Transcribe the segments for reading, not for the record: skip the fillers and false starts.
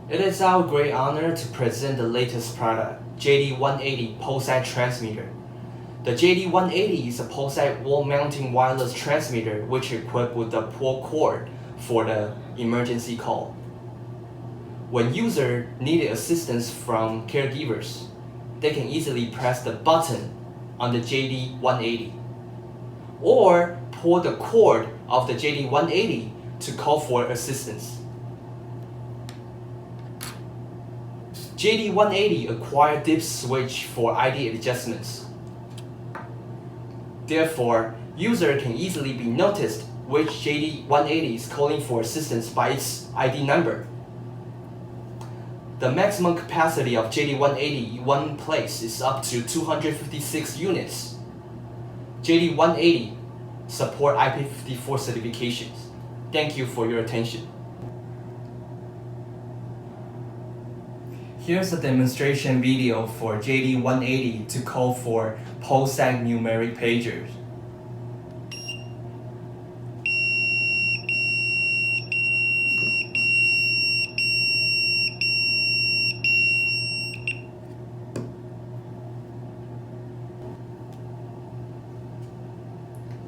It is our great honor to present the latest product, JD-180 POCSAG transmitter. The JD-180 is a POCSAG wall-mounting wireless transmitter which is equipped with a pull cord for the emergency call. When users need assistance from caregivers, they can easily press the button on the JD-180 or pull the cord of the JD-180 to call for assistance. JD-180 acquired dip switch for ID adjustments. Therefore, user can easily be noticed which JD-180 is calling for assistance by its ID number. The maximum capacity of JD-180 in one place is up to 256 units. JD-180 support IP54 certifications. Thank you for your attention. Here's a demonstration video for JD-180 to call for POCSAG numeric pagers.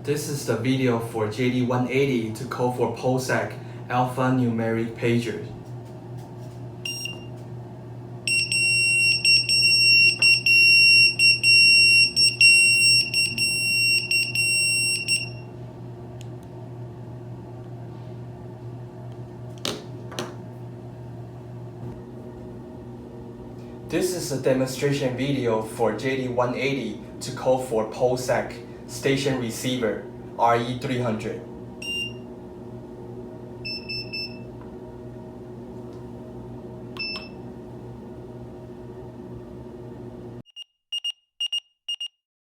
This is the video for JD-180 to call for POCSAG alphanumeric pagers. This is a demonstration video for JD-180 to call for POCSAG station receiver RE300.